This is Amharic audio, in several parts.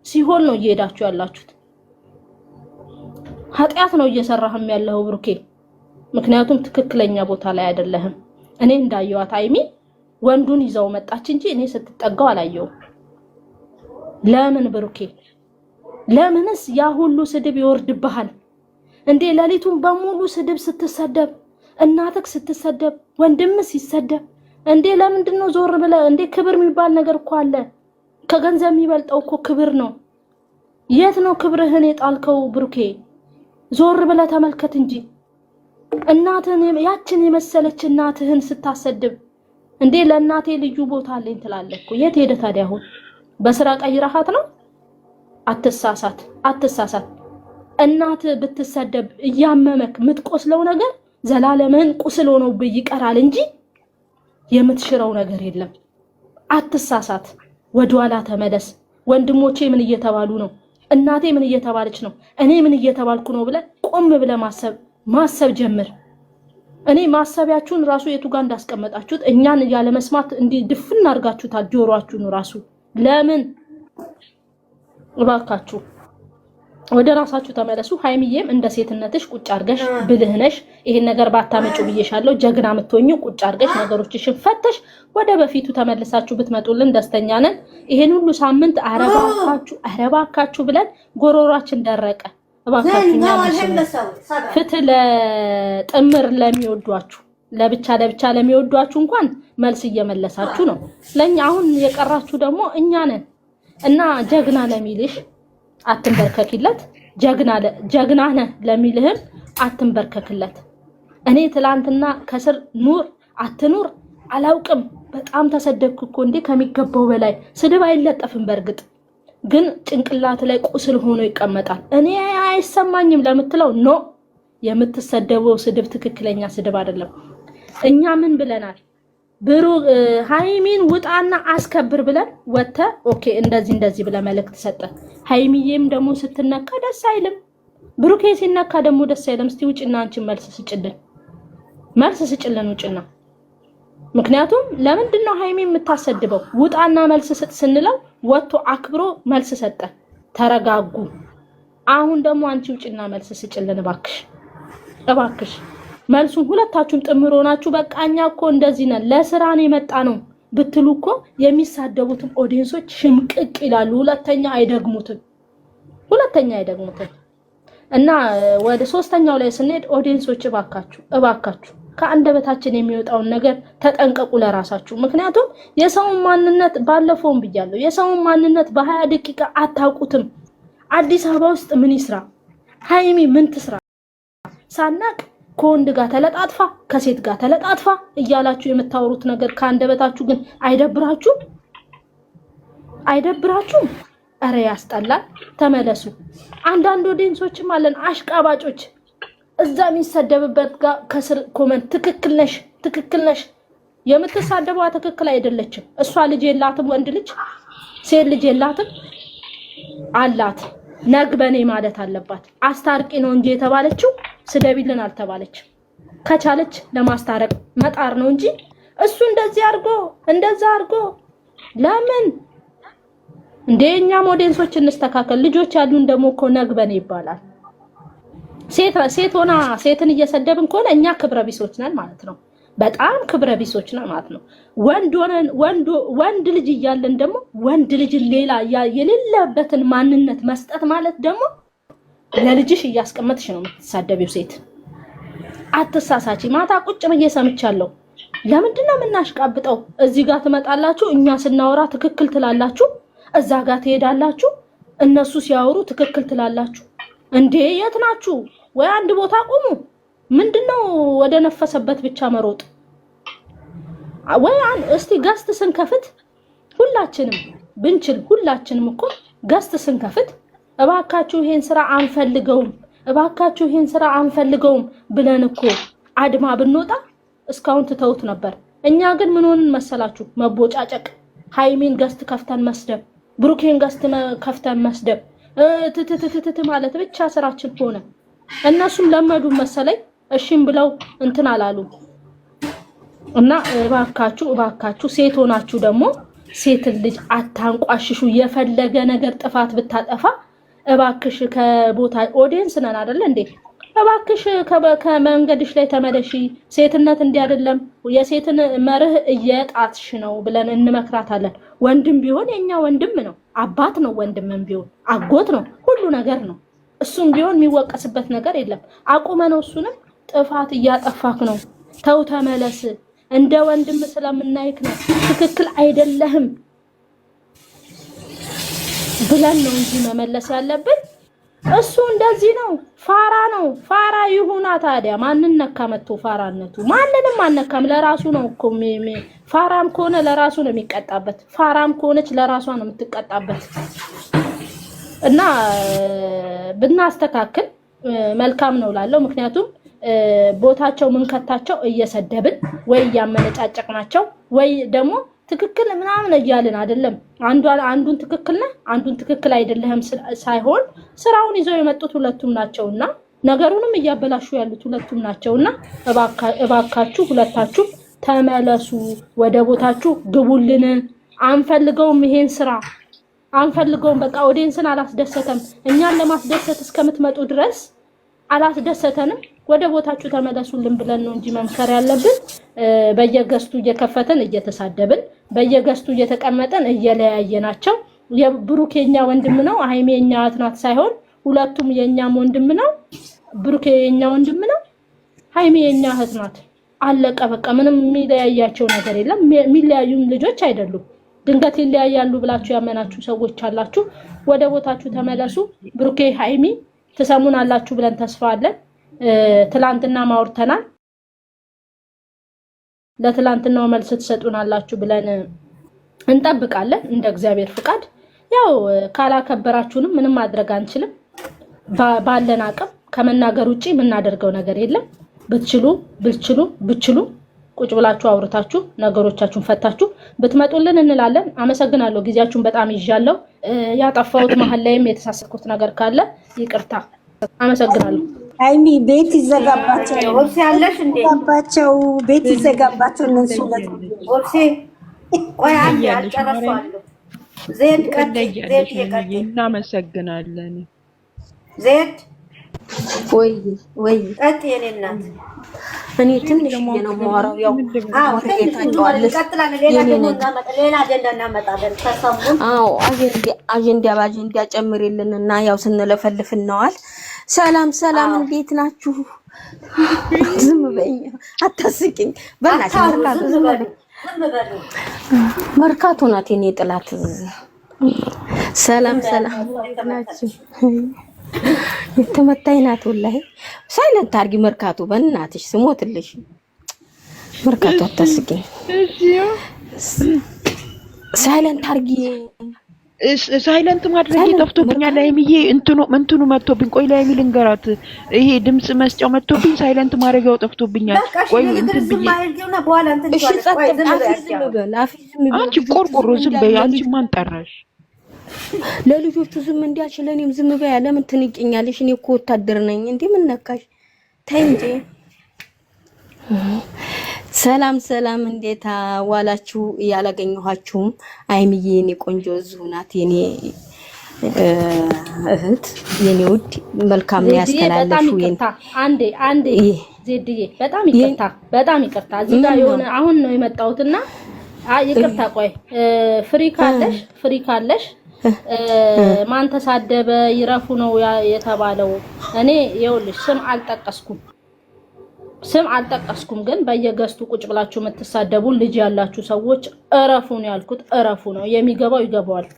ሲሆን ነው እየሄዳችሁ ያላችሁት ኃጢያት ነው እየሰራህም ያለው ብሩኬ ምክንያቱም ትክክለኛ ቦታ ላይ አይደለህም እኔ እንዳየዋት ሃይሚ ወንዱን ይዘው መጣች እንጂ እኔ ስትጠጋው አላየው ለምን ብሩኬ ለምንስ ያ ሁሉ ስድብ ይወርድብሃል እንዴ ለሊቱን በሙሉ ስድብ ስትሰደብ እናትክ ስትሰደብ ወንድምስ ሲሰደብ እንዴ ለምንድነው ዞር ብለ እንዴ ክብር የሚባል ነገር እኮ አለ ከገንዘብ የሚበልጠው እኮ ክብር ነው የት ነው ክብርህን የጣልከው ብሩኬ ዞር ብለ ተመልከት እንጂ እናትህን ያችን የመሰለች እናትህን ስታሰድብ እንዴ ለእናቴ ልዩ ቦታ አለኝ ትላለህ እኮ የት ሄደ ታዲያ አሁን በስራ ቀይራሃት ነው አትሳሳት እናት ብትሰደብ እያመመክ ምትቆስለው ነገር ዘላለምን ቁስል ሆነው ይቀራል እንጂ የምትሽረው ነገር የለም አትሳሳት ወደኋላ ተመለስ ወንድሞቼ ምን እየተባሉ ነው እናቴ ምን እየተባለች ነው እኔ ምን እየተባልኩ ነው ብለ ቆም ብለ ማሰብ ጀምር እኔ ማሰቢያችሁን ራሱ የቱ ጋር እንዳስቀመጣችሁት እኛን ያለ መስማት እንዲ ድፍን አርጋችሁታል ጆሮአችሁን ራሱ ለምን እባካችሁ ወደ ራሳችሁ ተመለሱ ሃይሚዬም እንደ ሴትነትሽ ቁጭ አርገሽ ብልህነሽ ይሄን ነገር ባታመጩ ብዬሻለሁ ጀግና ምትሆኙ ቁጭ አርገሽ ነገሮችሽን ፈተሽ ወደ በፊቱ ተመልሳችሁ ብትመጡልን ደስተኛ ነን ይሄን ሁሉ ሳምንት አረባካችሁ ብለን ጎሮራችን ደረቀ እባካችሁኛ ፍትህ ለጥምር ለሚወዷችሁ ለብቻ ለሚወዷችሁ እንኳን መልስ እየመለሳችሁ ነው ለኛ አሁን የቀራችሁ ደግሞ እኛ ነን እና ጀግና ለሚልሽ አትንበርከክለት ጀግና ነህ ለሚልህም አትንበርከክለት እኔ ትላንትና ከስር ኑር አትኑር አላውቅም በጣም ተሰደብኩ እኮ እንዴ ከሚገባው በላይ ስድብ አይለጠፍም በርግጥ ግን ጭንቅላት ላይ ቁስል ሆኖ ይቀመጣል እኔ አይሰማኝም ለምትለው ኖ የምትሰደበው ስድብ ትክክለኛ ስድብ አይደለም እኛ ምን ብለናል ብሩ ሃይሚን ውጣና አስከብር ብለን ወተ ኦኬ እንደዚህ ብለ መልእክት ሰጠ ሃይሚዬም ደግሞ ስትነካ ደስ አይልም ብሩኬ ሲነካ ደግሞ ደስ አይልም እስቲ ውጭና አንቺ መልስ ስጭልን ውጭና ምክንያቱም ለምንድነው ሃይሚ የምታሰድበው ውጣና መልስ ስጥ ስንለው ወጥቶ አክብሮ መልስ ሰጠ ተረጋጉ አሁን ደግሞ አንቺ ውጭና መልስ ስጭልን እባክሽ መልሱን ሁለታችሁም ጥምር ሆናችሁ በቃኛ እኮ እንደዚህ ነን ለስራ ነው የመጣ ነው ብትሉ እኮ የሚሳደቡትም ኦዲየንሶች ሽምቅቅ ይላሉ ሁለተኛ አይደግሙትም እና ወደ ሶስተኛው ላይ ስንሄድ ኦዲየንሶች እባካችሁ ከአንደበታችን የሚወጣውን ነገር ተጠንቀቁ ለራሳችሁ ምክንያቱም የሰውን ማንነት ባለፈውም ብያለሁ የሰውን ማንነት በ20 ደቂቃ አታውቁትም አዲስ አበባ ውስጥ ምን ይስራ ሃይሚ ምን ትስራ ሳናቅ ከወንድ ጋር ተለጣጥፋ ከሴት ጋር ተለጣጥፋ እያላችሁ የምታወሩት ነገር ከአንደበታችሁ ግን አይደብራችሁም አረ ያስጠላል ተመለሱ አንዳንድ ኦዲየንሶችም አለን አሽቃባጮች እዛ የሚሰደብበት ጋር ከስር ኮሜንት ትክክል ነሽ የምትሳደበው ትክክል አይደለችም እሷ ልጅ የላትም ወንድ ልጅ ሴት ልጅ የላትም አላት ነግበኔ ማለት አለባት አስታርቂ ነው እንጂ የተባለችው ስደቢልን አልተባለች ከቻለች ለማስታረቅ መጣር ነው እንጂ እሱ እንደዛ አርጎ ለምን እንደኛ ሞዴልሶች እንስተካከል ልጆች ያሉን ደግሞ እኮ ነግበኔ ይባላል ሴት ሆና ሴትን እየሰደብን ከሆነ እኛ ክብረ ቢሶች ነን ማለት ነው በጣም ክብረ ቢሶች ነን ማለት ነው ወንድ ልጅ እያለን ደግሞ ወንድ ልጅ ሌላ የሌለበትን ማንነት መስጠት ማለት ደግሞ ለልጅሽ እያስቀመጥሽ ነው የምትሳደቢው ሴት አትሳሳቺ ማታ ቁጭ ብዬ ሰምቻለሁ ለምንድነው የምናሽቃብጠው እዚህ ጋር ትመጣላችሁ እኛ ስናወራ ትክክል ትላላችሁ እዛ ጋር ትሄዳላችሁ እነሱ ሲያወሩ ትክክል ትላላችሁ እንዴ የት ናችሁ ወይ አንድ ቦታ ቆሙ ምንድነው ወደ ነፈሰበት ብቻ መሮጥ ወይ እስቲ ጋስት ስንከፍት ሁላችንም ብንችል ሁላችንም እኮ ጋስት ስንከፍት እባካችሁ ይሄን ስራ አንፈልገውም ብለን እኮ አድማ ብንወጣ እስካሁን ትተውት ነበር እኛ ግን ምን ሆነን መሰላችሁ መቦጫጨቅ ሃይሚን ጋስት ከፍተን መስደብ ብሩኬን ጋስት ከፍተን መስደብ ትትትትት ማለት ብቻ ስራችን ሆነ እነሱም ለመዱ መሰለኝ እሺም ብለው እንትን አላሉ እና እባካችሁ ሴት ሆናችሁ ደግሞ ሴት ልጅ አታንቋሽሹ። የፈለገ ነገር ጥፋት ብታጠፋ እባክሽ ከቦታ ኦዲየንስ ነን አይደል እንዴ? እባክሽ ከመንገድሽ ላይ ተመለሺ። ሴትነት እንዲህ አይደለም፣ የሴትን መርህ እየጣትሽ ነው ብለን እንመክራታለን። ወንድም ቢሆን የኛ ወንድም ነው፣ አባት ነው። ወንድምም ቢሆን አጎት ነው፣ ሁሉ ነገር ነው። እሱም ቢሆን የሚወቀስበት ነገር የለም። አቁመ ነው እሱንም ጥፋት እያጠፋክ ነው፣ ተው ተመለስ፣ እንደ ወንድም ስለምናይክ ነው፣ ትክክል አይደለህም ብለን ነው እንጂ መመለስ ያለብን። እሱ እንደዚህ ነው፣ ፋራ ነው። ፋራ ይሁና ታዲያ። ማንን ነካ መጥቶ ፋራነቱ? ማንንም አነካም። ለራሱ ነው እኮ ፋራም ከሆነ ለራሱ ነው የሚቀጣበት፣ ፋራም ከሆነች ለራሷ ነው የምትቀጣበት። እና ብናስተካክል መልካም ነው ላለው። ምክንያቱም ቦታቸው ምን ከታቸው እየሰደብን ወይ እያመነጫጨቅናቸው ወይ ደግሞ ትክክል ምናምን እያልን አይደለም። አንዱን ትክክል ነህ አንዱን ትክክል አይደለህም ሳይሆን ስራውን ይዘው የመጡት ሁለቱም ናቸውና ነገሩንም እያበላሹ ያሉት ሁለቱም ናቸውና እባካችሁ ሁለታችሁ ተመለሱ፣ ወደ ቦታችሁ ግቡልን። አንፈልገውም ይሄን ስራ አንፈልገውም። በቃ ኦዲየንስን አላስደሰተም። እኛን ለማስደሰት እስከምትመጡ ድረስ አላስደሰተንም። ወደ ቦታችሁ ተመለሱልን ብለን ነው እንጂ መምከር ያለብን። በየገስቱ እየከፈተን እየተሳደብን በየገስቱ እየተቀመጠን እየለያየናቸው የብሩክ የኛ ወንድም ነው ሃይሜ የኛ እህት ናት ሳይሆን ሁለቱም የኛም ወንድም ነው። ብሩክ የኛ ወንድም ነው፣ ሃይሜ የኛ እህት ናት። አለቀ በቃ። ምንም የሚለያያቸው ነገር የለም። የሚለያዩም ልጆች አይደሉም። ድንገት ይለያያሉ ብላችሁ ያመናችሁ ሰዎች አላችሁ። ወደ ቦታችሁ ተመለሱ። ብሩክ ሃይሜ ተሰሙን አላችሁ ብለን ተስፋ አለን። ትላንትና ማውርተናል። ለትላንትናው መልስ ትሰጡናላችሁ ብለን እንጠብቃለን እንደ እግዚአብሔር ፍቃድ። ያው ካላከበራችሁንም ምንም ማድረግ አንችልም። ባለን አቅም ከመናገር ውጪ የምናደርገው ነገር የለም። ብትችሉ ቁጭ ብላችሁ አውርታችሁ ነገሮቻችሁን ፈታችሁ ብትመጡልን እንላለን። አመሰግናለሁ። ጊዜያችሁን በጣም ይዣለሁ። ያጠፋሁት መሀል ላይም የተሳሳትኩት ነገር ካለ ይቅርታ። አመሰግናለሁ። ሃይሚ ቤት ይዘጋባቸው ወብሴ ያለሽ እንዴ? ይዘጋባቸው ቤት ይዘጋባቸው እነሱ ወብሴ ቆይ አንዴ አልጨረስኳለሁ። ዜድ ዜድ እናመሰግናለን። ዜድ ወይ ቀጥ የኔ እናት እኔ ትንሽ ነው የማወራው። ያው ሌላ አጀንዳ እናመጣለን። ተሰሙን አጀንዳ ጨምሪልንና ያው ስንለፈልፍ ነዋል። ሰላም እንዴት ናችሁ? ዝም በይ አታስቂኝ በእናትሽ። መርካቶ ናት የኔ ጥላት። ሰላም ናችሁ? የተመታኝ ናት ወላሂ። ሳይለንት አድርጊ መርካቶ በእናትሽ ስሞትልሽ። መርካቶ አታስቂኝ። ሳይለንት አድርጊ። ሳይለንት ማድረግ ጠፍቶብኛል። ላይሚዬ እንትኑ መጥቶብኝ፣ ቆይ ላይሚ ልንገራት። ይሄ ድምጽ መስጫው መጥቶብኝ ሳይለንት ማድረጊያው ጠፍቶብኛል። ቆይ እንትን ብዬ እሺ ዝም በል አንቺ ቆርቆሮ ዝም በይ። አንቺ ማን ጠራሽ? ለልጆቹ ዝም እንዲያልሽ ለኔም ዝም በያ። ለምን ትንቂኛለሽ? እኔ እኮ ወታደር ነኝ። እንዴ ምን ነካሽ? ተይ እንጂ። ሰላም እንዴት ዋላችሁ? ያላገኘኋችሁም አይምዬ የኔ ቆንጆ እዚሁ ናት የኔ እህት የኔ ውድ መልካም ነው ያስተላለፉ። አንዴ ዜድዬ በጣም ይቅርታ እዚህ ጋር የሆነ አሁን ነው የመጣሁትና ይቅርታ። ቆይ ፍሪ ካለሽ ማን ተሳደበ ይረፉ ነው የተባለው። እኔ ይኸውልሽ ስም አልጠቀስኩም፣ ግን በየገስቱ ቁጭ ብላችሁ የምትሳደቡ ልጅ ያላችሁ ሰዎች እረፉ ነው ያልኩት። እረፉ ነው የሚገባው ይገባዋል።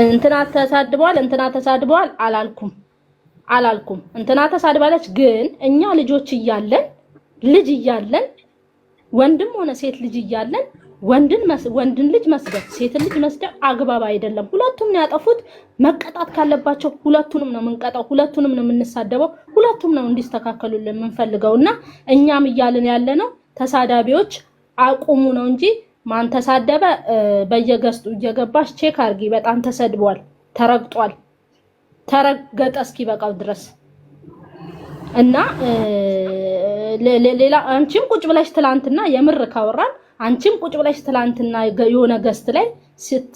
እንትና ተሳድበዋል አላልኩም። እንትና ተሳድባለች። ግን እኛ ልጆች እያለን ወንድም ሆነ ሴት ልጅ እያለን ወንድን ልጅ መስደብ ሴትን ልጅ መስደብ አግባብ አይደለም። ሁለቱም ነው ያጠፉት። መቀጣት ካለባቸው ሁለቱንም ነው የምንቀጣው፣ ሁለቱንም ነው የምንሳደበው፣ ሁለቱም ነው እንዲስተካከሉልን የምንፈልገውና እኛም እያልን ያለነው ተሳዳቢዎች አቁሙ ነው እንጂ ማን ተሳደበ በየገስቱ እየገባሽ ቼክ አርጊ። በጣም ተሰድቧል፣ ተረግጧል፣ ተረገጠ እስኪ በቃው ድረስ እና ሌላ አንቺም ቁጭ ብለሽ ትላንትና የምር ካወራን አንቺም ቁጭ ብለሽ ትላንትና የሆነ ገስት ላይ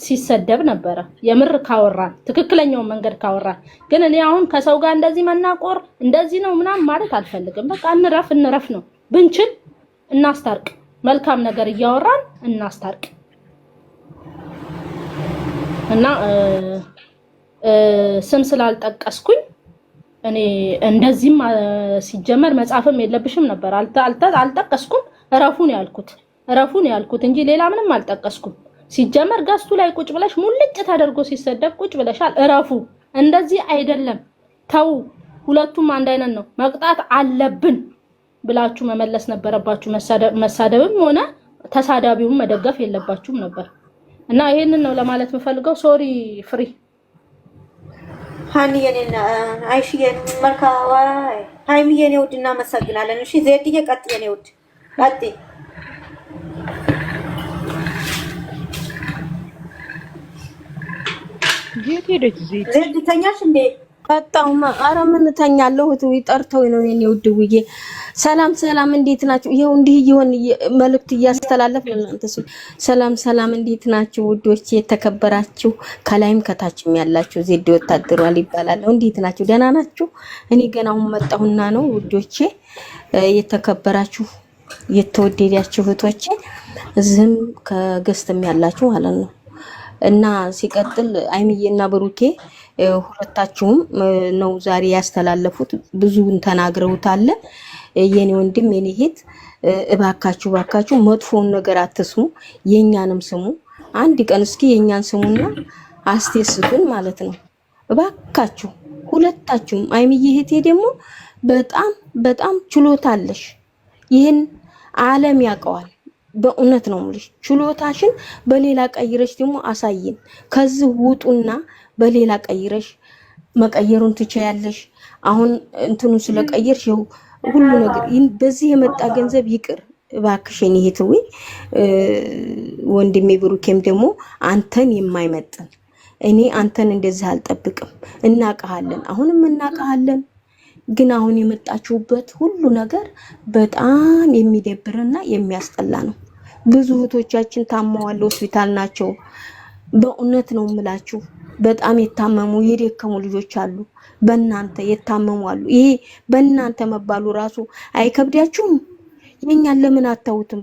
ሲሰደብ ነበረ። የምር ካወራን ትክክለኛውን መንገድ ካወራን ግን እኔ አሁን ከሰው ጋር እንደዚህ መናቆር እንደዚህ ነው ምናምን ማለት አልፈልግም። በቃ እንረፍ ነው ብንችል እናስታርቅ። መልካም ነገር እያወራን እናስታርቅ እና ስም ስላልጠቀስኩኝ እኔ እንደዚህም ሲጀመር መጻፍም የለብሽም ነበር። አልጠቀስኩም። እረፉን ያልኩት እንጂ ሌላ ምንም አልጠቀስኩም። ሲጀመር ጋስቱ ላይ ቁጭ ብለሽ ሙልጭ ተደርጎ ሲሰደብ ቁጭ ብለሻል። እረፉ። እንደዚህ አይደለም። ተው። ሁለቱም አንድ አይነት ነው። መቅጣት አለብን ብላችሁ መመለስ ነበረባችሁ። መሳደብም ሆነ ተሳዳቢውን መደገፍ የለባችሁም ነበር እና ይሄንን ነው ለማለት የምፈልገው። ሶሪ ፍሪ ሃኒየኔና አይሽየን መልካዋ ሃይሚየኔ ውድ እናመሰግናለን። እሺ ዜድዬ ቀጥዬ ነው ውድ ቀጥይ። የት ሄደች ዜድ ተኛሽ እንዴ? ቀጣውማ ኧረ ምን ተኛለሁ ይጠርተው ነው የኔ ውድ ውዬ። ሰላም እንዴት ናችሁ? ይሄው እንዲህ ይሆን መልእክት እያስተላለፍን እናንተ ሰላም እንዴት ናችሁ ውዶች? የተከበራችሁ ከላይም ከታችም ያላችሁ ዜድ ወታደሯል ይባላል። እንዴት ናችሁ? ደህና ናችሁ? እኔ ገና አሁን መጣሁና ነው ውዶቼ። የተከበራችሁ የተወደዳችሁ እህቶቼ እዚህም ከገስትም ያላችሁ ማለት ነው እና ሲቀጥል አይምዬና ብሩኬ ሁለታችሁም ነው ዛሬ ያስተላለፉት። ብዙውን ተናግረውታል። የኔ ወንድም የኔ እህት እባካችሁ መጥፎውን ነገር አትስሙ፣ የኛንም ስሙ። አንድ ቀን እስኪ የኛን ስሙና አስተስቱን ማለት ነው እባካችሁ ሁለታችሁም። አይምዬ እህቴ ደግሞ በጣም ችሎታለሽ። ይሄን ዓለም ያውቀዋል። በእውነት ነው የምልሽ። ችሎታሽን በሌላ ቀይረሽ ደግሞ አሳይን። ከዚህ ውጡና በሌላ ቀይረሽ መቀየሩን ትችያለሽ። አሁን እንትኑን ስለቀየርሽ ሁሉ ነገር በዚህ የመጣ ገንዘብ ይቅር እባክሽን ይሄትዊ። ወንድሜ ብሩኬም ደግሞ አንተን የማይመጥን እኔ አንተን እንደዚህ አልጠብቅም። እናቀሃለን፣ አሁንም እናቀሃለን። ግን አሁን የመጣችሁበት ሁሉ ነገር በጣም የሚደብርና የሚያስጠላ ነው። ብዙ እህቶቻችን ታመዋል፣ ሆስፒታል ናቸው። በእውነት ነው የምላችሁ። በጣም የታመሙ የደከሙ ልጆች አሉ። በእናንተ የታመሙ አሉ። ይሄ በእናንተ መባሉ ራሱ አይከብዳችሁም? የኛን ለምን አታውትም?